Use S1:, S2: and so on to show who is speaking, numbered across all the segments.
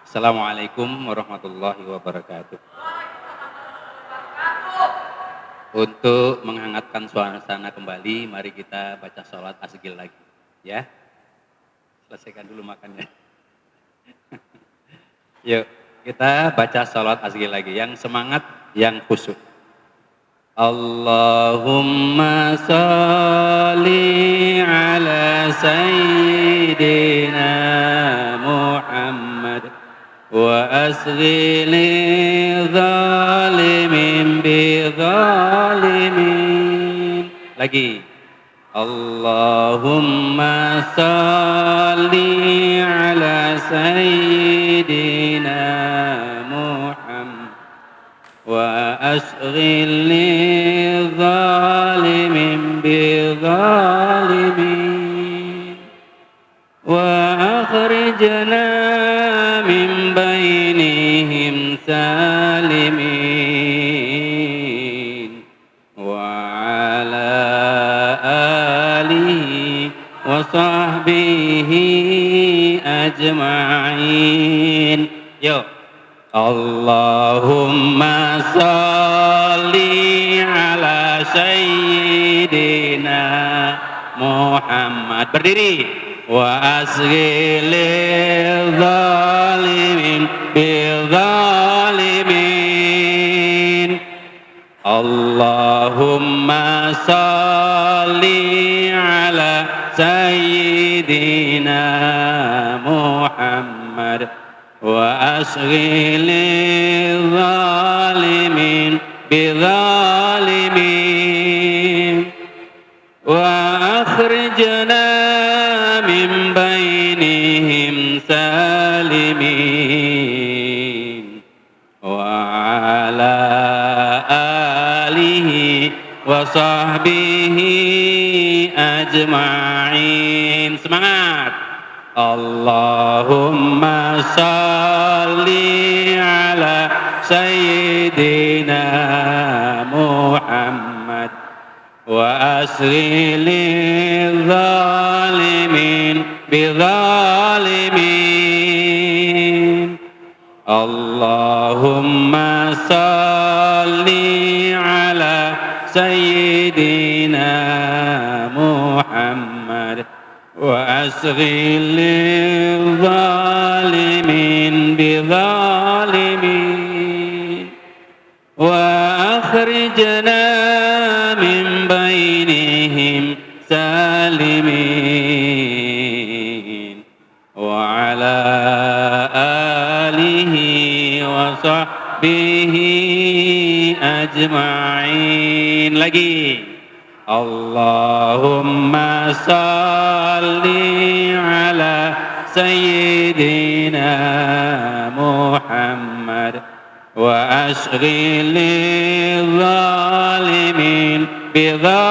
S1: Assalamualaikum warahmatullahi wabarakatuh. Untuk menghangatkan suasana kembali, mari kita baca sholat asgil lagi. Ya, selesaikan dulu makannya. Yuk, kita baca sholat asgil lagi. Yang semangat, yang khusyuk. Allahumma salli ala sayyidina Muhammad wa asghili zalimin bi zalimin. Lagi. Allahumma salli ala sayyidina Muhammad wa asghili zalimin bi zalimin wa akhrijna min bainihim salimin wa ala alihi wa sahbihi ajma'in. Yuk. Allahumma salli ala sayyidina Muhammad. Berdiri. Wa asghilil zalimin bil zalimin. Allahumma salli ala sayyidina Muhammad wa asghilil zalimin bidzalimin wa akhrijna min bainihim salimin wa ala alihi wa sahbihi ajma'in. Semangat. Allahumma salli ala sayyidina Muhammad wa asghilil zalimin bidzalimin. Allahumma salli ala sayyidina Muhammad wa asghilil zalimin bidzalimin wa akhrijna min bainihim salimin wa ala alihi wa sahbihi ajma'in. Lagi. Allahumma salli ala sayyidina Muhammad wa asghilil zalimin bidzalimin.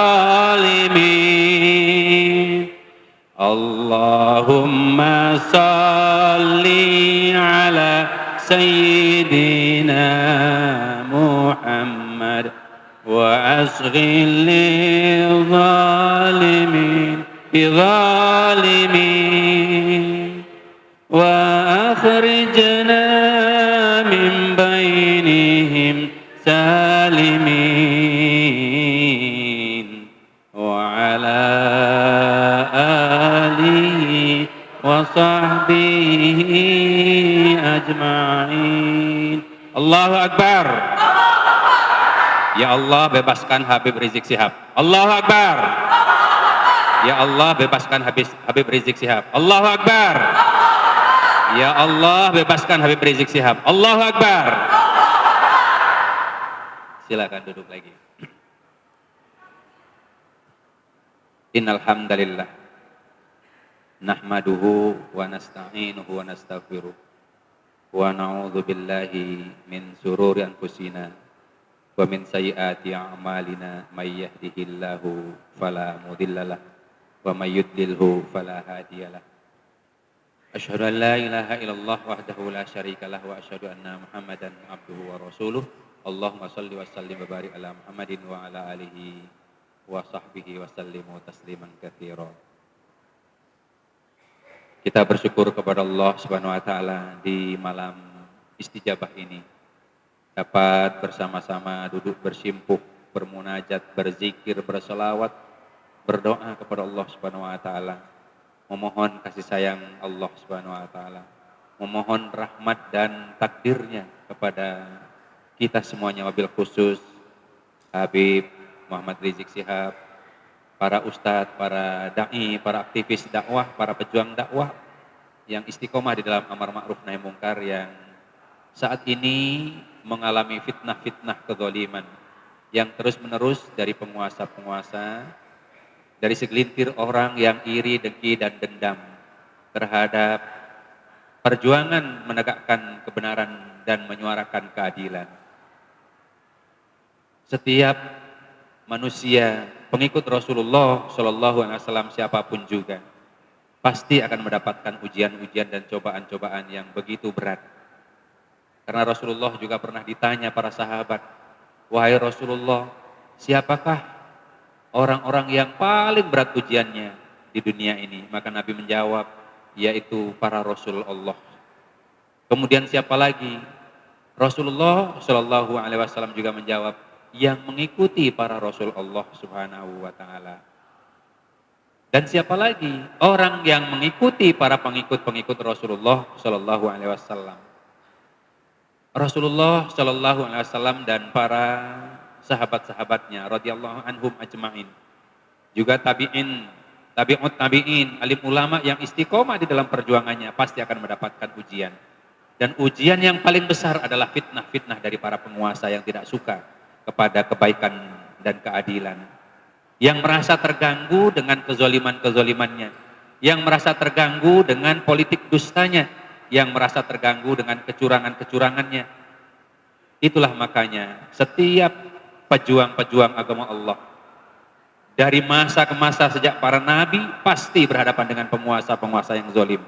S1: Allahumma salli ala sayyidina Muhammad wa asghilil zalimin bidzalimin wa akhrijna min bainihim salimin wa ala alihi wa sahbihi ajma'in. Allahu Akbar. Ya Allah, bebaskan Habib Rizik Syihab. Allahu Akbar. Ya Allah, bebaskan Habib Rizik Syihab. Allahu Akbar. Ya Allah, bebaskan Habib Rizik Syihab. Allahu Akbar. Silakan duduk lagi. Innal hamdalillah nahmaduhu wa nasta'inuhu wa nastaghfiruh wa na'udzu billahi min syururi anfusina wa min sayyiati a'malina may yahdihillahu fala mudhillalah wa may yudlilhu fala hadiyalah. Asyhadu an la ilaha illallah wahdahu la syarikalah wa asyhadu anna Muhammadan abduhu wa rasuluh. Allahumma shalli wa sallim wa barik ala Muhammadin wa ala alihi wa sahbihi wa sallimu tasliman katsira. Kita bersyukur kepada Allah Subhanahu wa taala di malam istijabah ini dapat bersama-sama duduk bersimpuh, bermunajat, berzikir, bersolawat, berdoa kepada Allah Subhanahu wa taala, memohon kasih sayang Allah Subhanahu wa taala, memohon rahmat dan takdirnya kepada kita semuanya, wabil khusus Habib Muhammad Rizik Shihab, para ustadz, para dai, para aktivis dakwah, para pejuang dakwah yang istiqomah di dalam amar ma'ruf nahi mungkar, yang saat ini mengalami fitnah-fitnah kezaliman yang terus-menerus dari penguasa-penguasa, dari segelintir orang yang iri, dengki, dan dendam terhadap perjuangan menegakkan kebenaran dan menyuarakan keadilan. Setiap manusia pengikut Rasulullah Shallallahu Alaihi Wasallam siapapun juga pasti akan mendapatkan ujian-ujian dan cobaan-cobaan yang begitu berat. Karena Rasulullah juga pernah ditanya para sahabat, wahai Rasulullah, siapakah orang-orang yang paling berat ujiannya di dunia ini? Maka Nabi menjawab, yaitu para Rasul Allah. Kemudian siapa lagi? Rasulullah Shallallahu Alaihi Wasallam juga menjawab, yang mengikuti para Rasul Allah Subhanahu wa taala. Dan siapa lagi? Orang yang mengikuti para pengikut-pengikut Rasulullah Shallallahu Alaihi Wasallam. Rasulullah Shallallahu Alaihi Wasallam dan para sahabat-sahabatnya radhiyallahu anhum ajmain, juga tabi'in, tabi'ut tabi'in, alim ulama yang istiqomah di dalam perjuangannya pasti akan mendapatkan ujian. Dan ujian yang paling besar adalah fitnah-fitnah dari para penguasa yang tidak suka kepada kebaikan dan keadilan, yang merasa terganggu dengan kezoliman-kezolimannya, yang merasa terganggu dengan politik dustanya, yang merasa terganggu dengan kecurangan-kecurangannya. Itulah makanya setiap pejuang-pejuang agama Allah dari masa ke masa sejak para nabi pasti berhadapan dengan penguasa-penguasa yang zolim.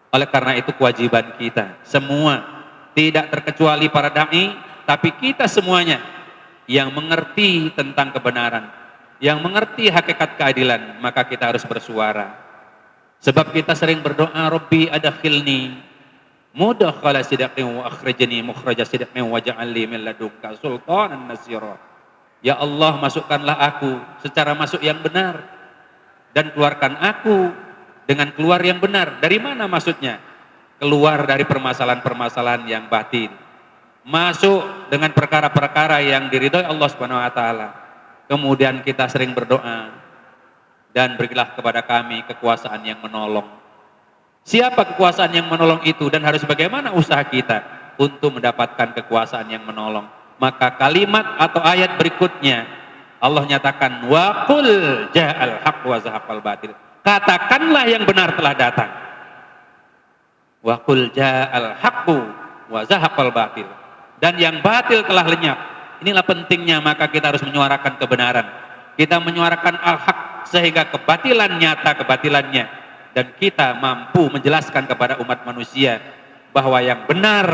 S1: Oleh karena itu kewajiban kita semua, tidak terkecuali para dai, tapi kita semuanya yang mengerti tentang kebenaran, yang mengerti hakikat keadilan, maka kita harus bersuara. Sebab kita sering berdoa, Rabbi adkhilni mudkhala sidqin wa akhrijni mukhraja sidqin waj'alni min ladunka sultanan nasira. Ya Allah, masukkanlah aku secara masuk yang benar dan keluarkan aku dengan keluar yang benar. Dari mana maksudnya? Keluar dari permasalahan-permasalahan yang batin, masuk dengan perkara-perkara yang diridhoi Allah Subhanahu wa taala. Kemudian kita sering berdoa, dan berilah kepada kami kekuasaan yang menolong. Siapa kekuasaan yang menolong itu dan harus bagaimana usaha kita untuk mendapatkan kekuasaan yang menolong? Maka kalimat atau ayat berikutnya Allah nyatakan, wa qul ja'al haqq wa zahaqal batil. Katakanlah yang benar telah datang. Wa qul ja'al haqqu wa zahaqal batil. Dan yang batil telah lenyap. Inilah pentingnya, maka kita harus menyuarakan kebenaran. Kita menyuarakan al-haq sehingga kebatilan nyata kebatilannya, dan kita mampu menjelaskan kepada umat manusia bahwa yang benar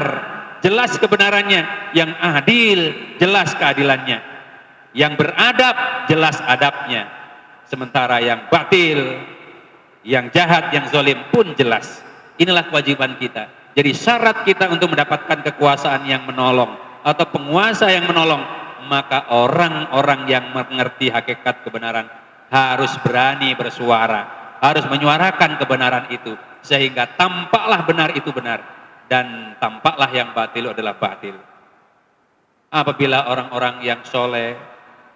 S1: jelas kebenarannya, yang adil jelas keadilannya, yang beradab jelas adabnya, sementara yang batil, yang jahat, yang zalim pun jelas. Inilah kewajiban kita. Jadi syarat kita untuk mendapatkan kekuasaan yang menolong atau penguasa yang menolong, maka orang-orang yang mengerti hakikat kebenaran harus berani bersuara, harus menyuarakan kebenaran itu, sehingga tampaklah benar itu benar dan tampaklah yang batil adalah batil. Apabila orang-orang yang soleh,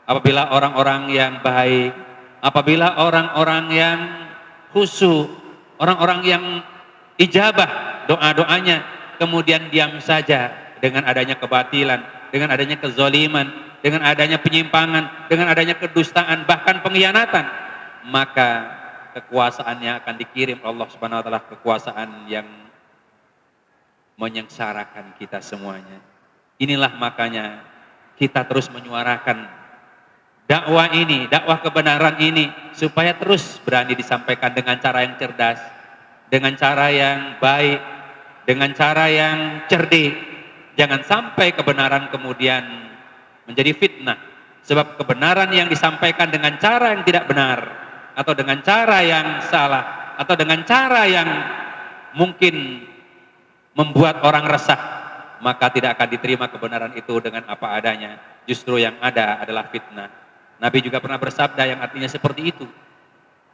S1: apabila orang-orang yang baik, apabila orang-orang yang khusyuk, orang-orang yang ijabah doa-doanya, kemudian diam saja dengan adanya kebatilan, dengan adanya kezoliman, dengan adanya penyimpangan, dengan adanya kedustaan, bahkan pengkhianatan, maka kekuasaannya akan dikirim Allah Subhanahu wa taala, kekuasaan yang menyengsarakan kita semuanya. Inilah makanya kita terus menyuarakan dakwah ini, dakwah kebenaran ini, supaya terus berani disampaikan dengan cara yang cerdas, dengan cara yang baik, dengan cara yang cerdik. Jangan sampai kebenaran kemudian menjadi fitnah. Sebab kebenaran yang disampaikan dengan cara yang tidak benar atau dengan cara yang salah atau dengan cara yang mungkin membuat orang resah, maka tidak akan diterima kebenaran itu dengan apa adanya. Justru yang ada adalah fitnah. Nabi juga pernah bersabda yang artinya seperti itu.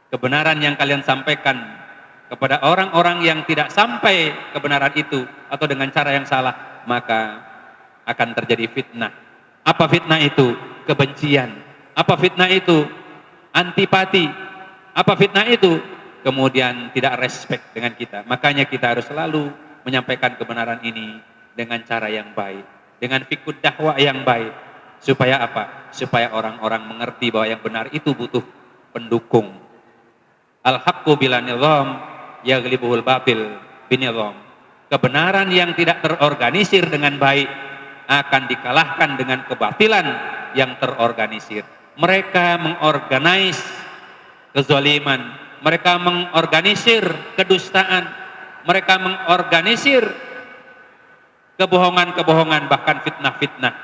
S1: Kebenaran yang kalian sampaikan kepada orang-orang yang tidak sampai kebenaran itu atau dengan cara yang salah, maka akan terjadi fitnah. Apa fitnah itu? Kebencian. Apa fitnah itu? Antipati. Apa fitnah itu? Kemudian tidak respect dengan kita. Makanya kita harus selalu menyampaikan kebenaran ini dengan cara yang baik, dengan fiqh dakwah yang baik. Supaya apa? Supaya orang-orang mengerti bahwa yang benar itu butuh pendukung. Al-haqqu bila nizam yaghlibuhul batil binizam. Kebenaran yang tidak terorganisir dengan baik akan dikalahkan dengan kebatilan yang terorganisir. Mereka mengorganize kezaliman, mereka mengorganisir kedustaan, mereka mengorganisir kebohongan-kebohongan, bahkan fitnah-fitnah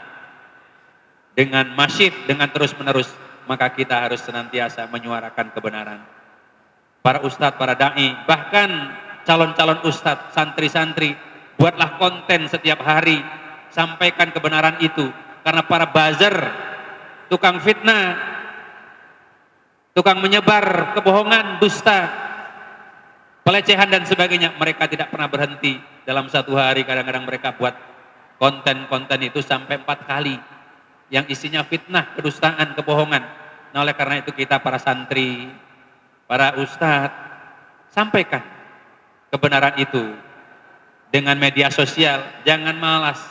S1: dengan masif, dengan terus-menerus. Maka kita harus senantiasa menyuarakan kebenaran. Para ustadz, para da'i, bahkan calon-calon ustadz, santri-santri, buatlah konten setiap hari, sampaikan kebenaran itu. Karena para buzzer, tukang fitnah, tukang menyebar kebohongan, dusta, pelecehan dan sebagainya, mereka tidak pernah berhenti. Dalam satu hari kadang-kadang mereka buat konten-konten itu sampai 4 kali yang isinya fitnah, kedustaan, kebohongan. Nah, oleh karena itu kita para santri, para ustadz, sampaikan kebenaran itu dengan media sosial. Jangan malas,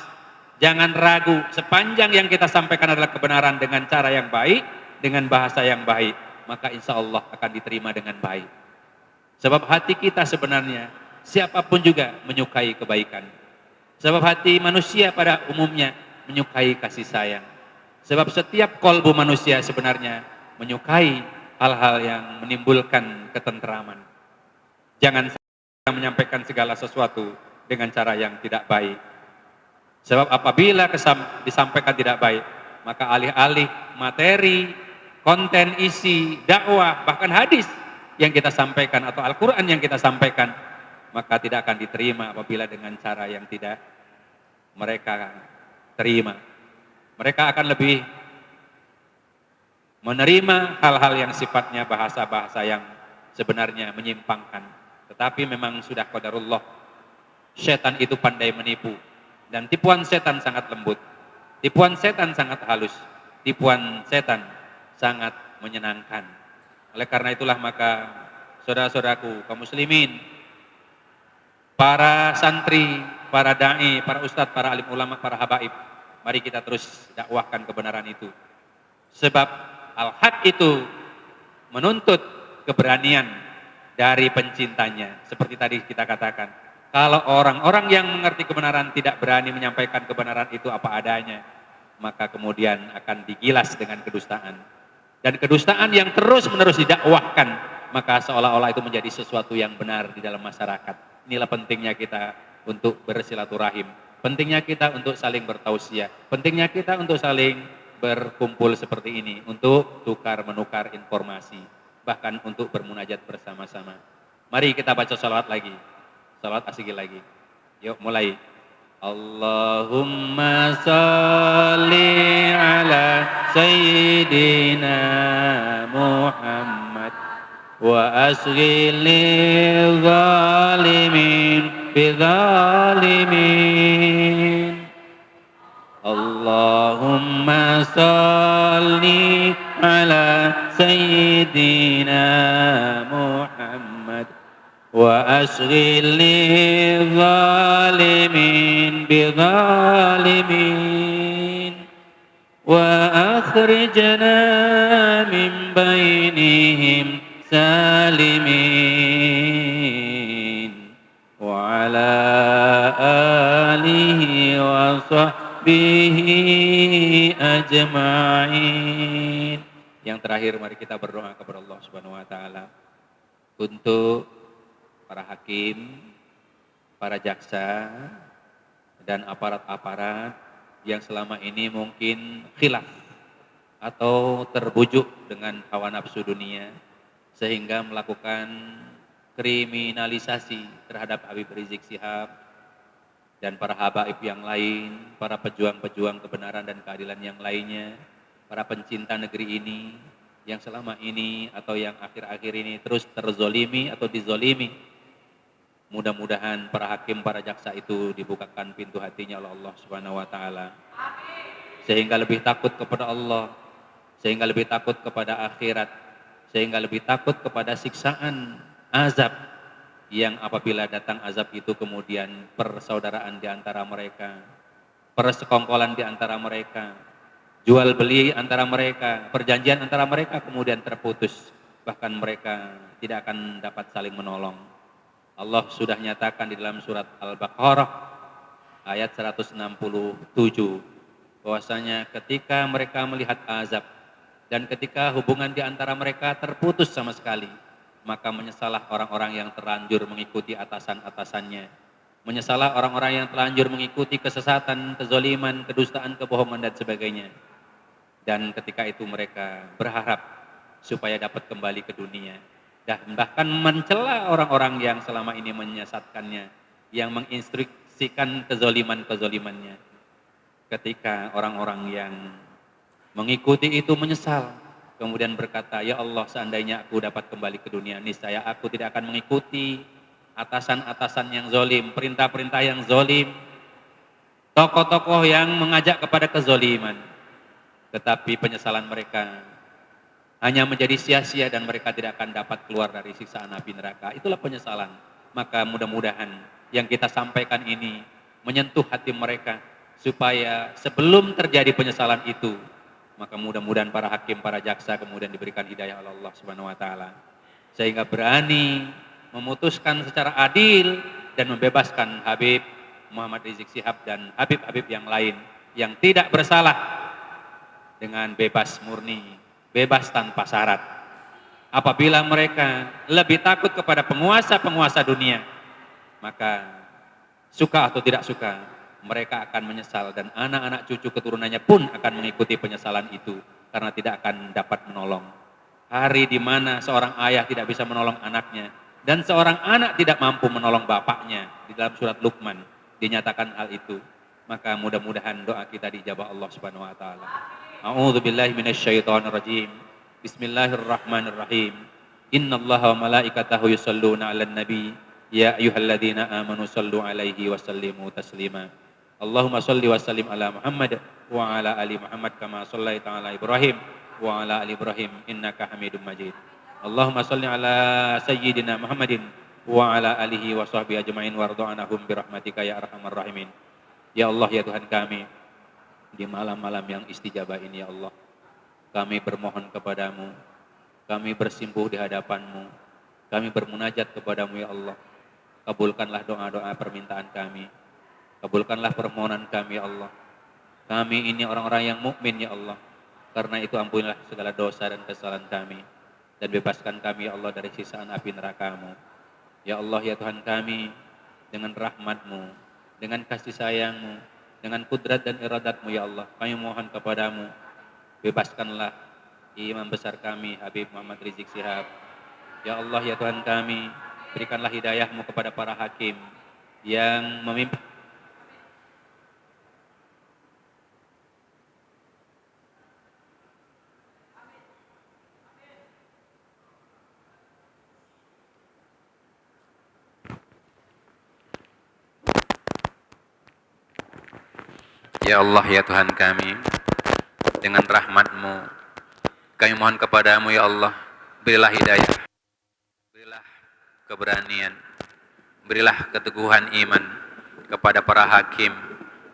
S1: jangan ragu. Sepanjang yang kita sampaikan adalah kebenaran dengan cara yang baik, dengan bahasa yang baik, maka insya Allah akan diterima dengan baik. Sebab hati kita sebenarnya, siapapun juga menyukai kebaikan. Sebab hati manusia pada umumnya menyukai kasih sayang. Sebab setiap kolbu manusia sebenarnya menyukai hal-hal yang menimbulkan ketentraman. Jangan menyampaikan segala sesuatu dengan cara yang tidak baik. Sebab apabila disampaikan tidak baik, maka alih-alih materi, konten, isi, dakwah, bahkan hadis yang kita sampaikan atau Al-Quran yang kita sampaikan, maka tidak akan diterima apabila dengan cara yang tidak mereka terima. Mereka akan lebih menerima hal-hal yang sifatnya bahasa-bahasa yang sebenarnya menyimpangkan. Tetapi memang sudah qadarullah, setan itu pandai menipu. Dan tipuan setan sangat lembut, tipuan setan sangat halus, tipuan setan sangat menyenangkan. Oleh karena itulah maka saudara-saudaraku kaum muslimin, para santri, para da'i, para ustadz, para alim ulama, para habaib, mari kita terus dakwahkan kebenaran itu. Sebab al-haq itu menuntut keberanian dari pencintanya. Seperti tadi kita katakan, kalau orang-orang yang mengerti kebenaran tidak berani menyampaikan kebenaran itu apa adanya, maka kemudian akan digilas dengan kedustaan. Dan kedustaan yang terus-menerus didakwahkan, maka seolah-olah itu menjadi sesuatu yang benar di dalam masyarakat. Inilah pentingnya kita untuk bersilaturahim, pentingnya kita untuk saling bertausiah, pentingnya kita untuk saling berkumpul seperti ini, untuk tukar-menukar informasi, bahkan untuk bermunajat bersama-sama. Mari kita baca salawat lagi, salawat asyik lagi. Yuk mulai. Allahumma salli ala sayyidina Muhammad wa asghil zalimin bizalimin. Allahumma salli ala sayyidina Muhammad wa asghil zalimin bizalimin wa akhrijna min bainihim salimin wa ala alihi wa sahbihi ajma'in. Yang terakhir mari kita berdoa kepada Allah Subhanahu wa taala untuk para hakim, para jaksa, dan aparat-aparat yang selama ini mungkin khilaf atau terbujuk dengan hawa nafsu dunia sehingga melakukan kriminalisasi terhadap Habib Rizik Syihab dan para habaib yang lain, para pejuang-pejuang kebenaran dan keadilan yang lainnya, para pencinta negeri ini yang selama ini atau yang akhir-akhir ini terus terzolimi atau dizolimi. Mudah-mudahan para hakim, para jaksa itu dibukakan pintu hatinya oleh Allah Subhanahu wa taala. Sehingga lebih takut kepada Allah, sehingga lebih takut kepada akhirat, sehingga lebih takut kepada siksaan azab yang apabila datang azab itu kemudian persaudaraan di antara mereka, persekongkolan di antara mereka, jual beli antara mereka, perjanjian antara mereka kemudian terputus, bahkan mereka tidak akan dapat saling menolong. Allah sudah nyatakan di dalam surat Al-Baqarah ayat 167 bahwasanya ketika mereka melihat azab dan ketika hubungan di antara mereka terputus sama sekali, maka menyesallah orang-orang yang terlanjur mengikuti atasan-atasannya. Menyesallah orang-orang yang terlanjur mengikuti kesesatan, kezoliman, kedustaan, kebohongan, dan sebagainya. Dan ketika itu mereka berharap supaya dapat kembali ke dunia. Dan bahkan mencela orang-orang yang selama ini menyesatkannya, yang menginstruksikan kezoliman-kezolimannya. Ketika orang-orang yang mengikuti itu menyesal, kemudian berkata, ya Allah, seandainya aku dapat kembali ke dunia, niscaya aku tidak akan mengikuti atasan-atasan yang zolim, perintah-perintah yang zolim, tokoh-tokoh yang mengajak kepada kezoliman. Tetapi penyesalan mereka hanya menjadi sia-sia dan mereka tidak akan dapat keluar dari siksaan api neraka. Itulah penyesalan. Maka mudah-mudahan yang kita sampaikan ini menyentuh hati mereka, supaya sebelum terjadi penyesalan itu, maka mudah-mudahan para hakim, para jaksa kemudian diberikan hidayah oleh Allah Subhanahu wa taala sehingga berani memutuskan secara adil dan membebaskan Habib Muhammad Rizik Syihab dan Habib-habib yang lain yang tidak bersalah dengan bebas murni, bebas tanpa syarat. Apabila mereka lebih takut kepada penguasa-penguasa dunia, maka suka atau tidak suka mereka akan menyesal dan anak-anak cucu keturunannya pun akan mengikuti penyesalan itu karena tidak akan dapat menolong. Hari di mana seorang ayah tidak bisa menolong anaknya dan seorang anak tidak mampu menolong bapaknya, di dalam surat Luqman dinyatakan hal itu. Maka mudah-mudahan doa kita dijabah Allah Subhanahu wa taala. A'udzubillahi minasyaitonirrajim. Bismillahirrahmanirrahim. Innallaha wa malaikatahu yusholluna 'alan nabi. Ya ayyuhalladzina amanu shallu 'alaihi wa sallimu taslima. Allahumma shalli wa sallim ala Muhammad wa ala ali Muhammad kama shallaita ala Ibrahim wa ala ali Ibrahim innaka Hamidum Majid. Allahumma shalli ala sayyidina Muhammadin wa ala alihi wa sahbihi ajmain warda anhum bi rahmatika ya arhamar rahimin. Ya Allah, ya Tuhan kami, di malam-malam yang istijabah ini ya Allah, kami bermohon kepadamu, kami bersimpuh di hadapanmu, kami bermunajat kepadamu ya Allah. Kabulkanlah doa-doa permintaan kami, kabulkanlah permohonan kami ya Allah. Kami ini orang-orang yang mukmin ya Allah. Karena itu ampunilah segala dosa dan kesalahan kami dan bebaskan kami ya Allah dari siksaan api neraka-Mu. Ya Allah, ya Tuhan kami, dengan rahmat-Mu, dengan kasih sayang-Mu, dengan kudrat dan iradat-Mu ya Allah, kami mohon kepadamu, bebaskanlah imam besar kami Habib Muhammad Rizik Syihab. Ya Allah, ya Tuhan kami, berikanlah hidayah-Mu kepada para hakim yang memimpin. Ya Allah, ya Tuhan kami, dengan rahmat-Mu, kami mohon kepadamu ya Allah, berilah hidayah, berilah keberanian, berilah keteguhan iman kepada para hakim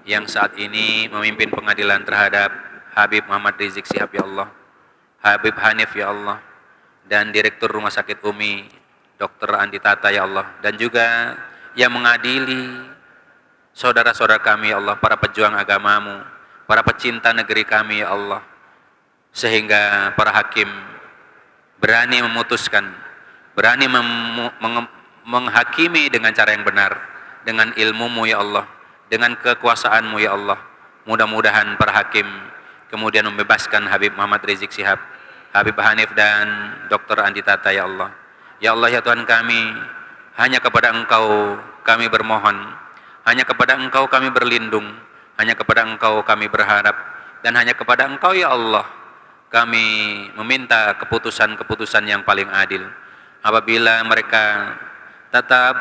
S1: yang saat ini memimpin pengadilan terhadap Habib Muhammad Rizik Syihab ya Allah, Habib Hanif ya Allah, dan Direktur Rumah Sakit Umi Dr. Andi Tata ya Allah, dan juga yang mengadili saudara-saudara kami ya Allah, para pejuang agamamu, para pecinta negeri kami ya Allah, sehingga para hakim berani memutuskan, berani menghakimi dengan cara yang benar, dengan ilmu-Mu ya Allah, dengan kekuasaan-Mu ya Allah. Mudah-mudahan para hakim kemudian membebaskan Habib Muhammad Rizik Syihab, Habib Hanif dan Dr. Andi Tata ya Allah. Ya Allah, ya Tuhan kami,
S2: Hanya kepada Engkau kami bermohon, hanya kepada Engkau kami berlindung, hanya kepada Engkau kami berharap, dan hanya kepada Engkau ya Allah kami meminta keputusan-keputusan yang paling adil. Apabila mereka tetap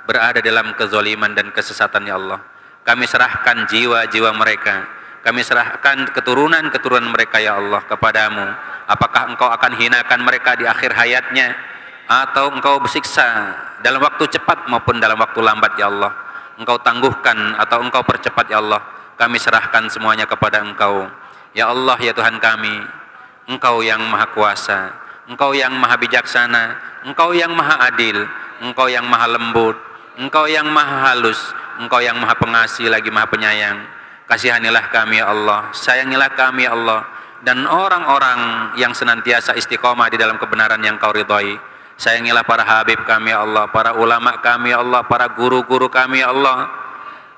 S2: berada dalam kezaliman dan kesesatan ya Allah, kami serahkan jiwa-jiwa mereka, kami serahkan keturunan-keturunan mereka ya Allah kepadamu. Apakah Engkau akan hinakan mereka di akhir hayatnya, atau Engkau bersiksa dalam waktu cepat maupun dalam waktu lambat ya Allah. Engkau tangguhkan atau Engkau percepat ya Allah, kami serahkan semuanya kepada Engkau ya Allah ya Tuhan kami. Engkau yang maha kuasa, Engkau yang maha bijaksana, Engkau yang maha adil, Engkau yang maha lembut, Engkau yang maha halus, Engkau yang maha pengasih lagi maha penyayang. Kasihanilah kami ya Allah, sayangilah kami ya Allah, dan orang-orang yang senantiasa istiqomah di dalam kebenaran yang Kau ridhai. Sayangilah para habib kami ya Allah, para ulama kami ya Allah, para guru-guru kami ya Allah,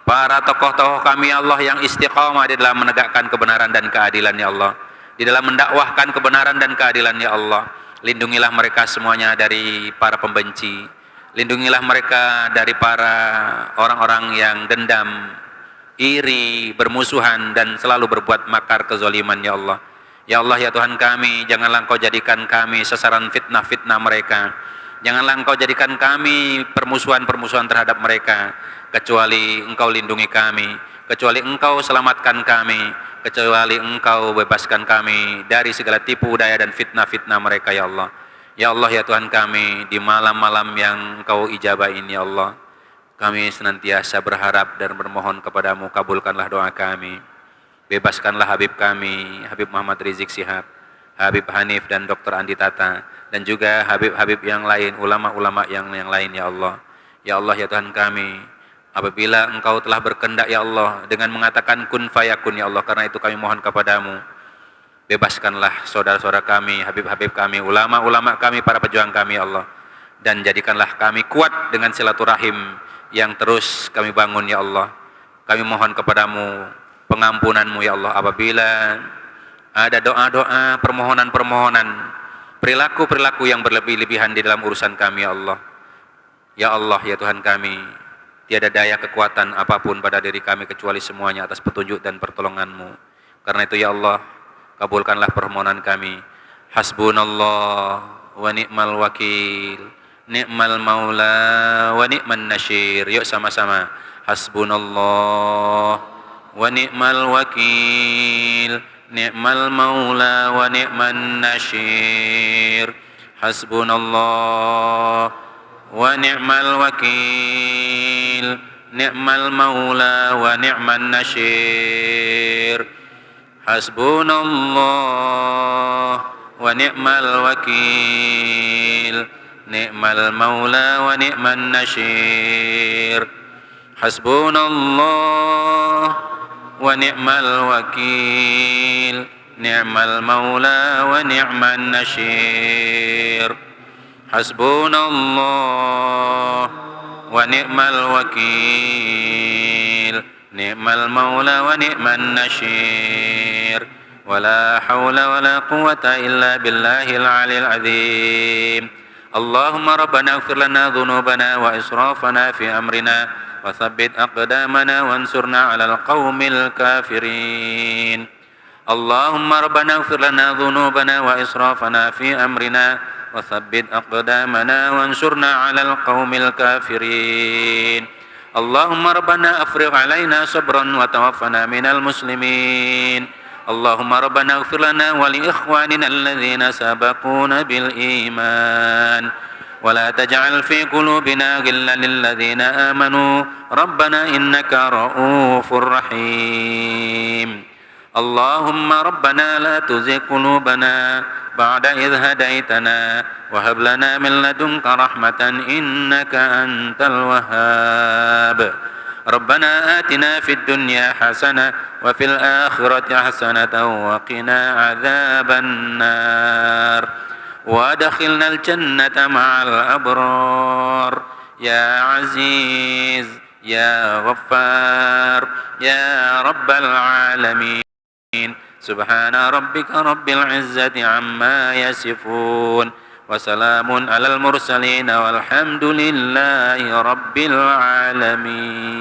S2: para tokoh-tokoh kami ya Allah yang istiqomah di dalam menegakkan kebenaran dan keadilan ya Allah, di dalam mendakwahkan kebenaran dan keadilan ya Allah. Lindungilah mereka semuanya dari para pembenci, lindungilah mereka dari para orang-orang yang dendam, iri, bermusuhan, dan selalu berbuat makar kezaliman ya Allah. Ya Allah ya Tuhan kami, janganlah Engkau jadikan kami sasaran fitnah-fitnah mereka, janganlah Engkau jadikan kami permusuhan-permusuhan terhadap mereka, kecuali Engkau lindungi kami, kecuali Engkau selamatkan kami, kecuali Engkau bebaskan kami dari segala tipu daya dan fitnah-fitnah mereka ya Allah. Ya Allah ya Tuhan kami, di malam-malam yang Engkau ijabah ini ya Allah, kami senantiasa berharap dan bermohon kepadamu, kabulkanlah doa kami. Bebaskanlah Habib kami, Habib Muhammad Rizik Syihab, Habib Hanif dan Dr. Andi Tata, dan juga Habib-Habib yang lain, ulama-ulama yang lain ya Allah. Ya Allah ya Tuhan kami, apabila Engkau telah berkehendak ya Allah dengan mengatakan kun fayakun ya Allah, karena itu kami mohon kepadamu, bebaskanlah saudara-saudara kami, Habib-Habib kami, ulama-ulama kami, para pejuang kami ya Allah, dan jadikanlah kami kuat dengan silaturahim yang terus kami bangun ya Allah. Kami mohon kepadamu pengampunanmu ya Allah apabila ada doa-doa, permohonan-permohonan, perilaku-perilaku yang berlebih-lebihan di dalam urusan kami ya Allah. Ya Allah ya Tuhan kami, tiada daya kekuatan apapun pada diri kami kecuali semuanya atas petunjuk dan pertolonganmu. Karena itu ya Allah, kabulkanlah permohonan kami. Hasbunallah wa ni'mal wakil, ni'mal maula wa ni'man nasyir. Yuk sama-sama. Hasbunallah wa ni'mal wakil, ni'mal maula wa ni'man nasyir. Hasbunallah wa ni'mal wakil, ni'mal maula wa ni'man nasyir. Hasbunallah wa ni'mal wakil, ni'mal maula wa ni'man nasyir. Hasbunallah wa ni'mal wakil, ni'mal maula wa ni'man nasyir. Hasbunallah wa ni'mal wakil, ni'mal maula wa ni'man nasyir. Wala hawla wala quwwata illa billahil aliyil azim. Allahumma rabbana ighfir lana dhunubana wa israfana fi amrina wa thabbit aqdamana wansurna 'alal qaumil kafirin. Allahumma rabbana ighfir lana dhunubana wa israfana fi amrina wa thabbit aqdamana wansurna 'alal qaumil kafirin. Allahumma rabbana afrigh 'alaina sabran wa tawaffana minal muslimin. Allahumma rabbana ighfir lana wa li ikhwanina alladhina sabaquna bil iman wa la taj'al fi qulubina ghillan lil ladzina amanu rabbana innaka ra'ufur rahim. Allahumma rabbana la tuzigh qulubana ba'da idh hadaitana wa hab lana min ladunka rahmatan innaka antal wahhab. Rabbana atina fid dunya hasanah wa fil akhirati hasanatan wa qina adzaban nar wa adkhilnal jannata ma'al abrar ya aziz ya ghaffar ya rabbal alamin. Subhana rabbika rabbil izzati amma yasifun وسلام على المرسلين والحمد لله رب العالمين.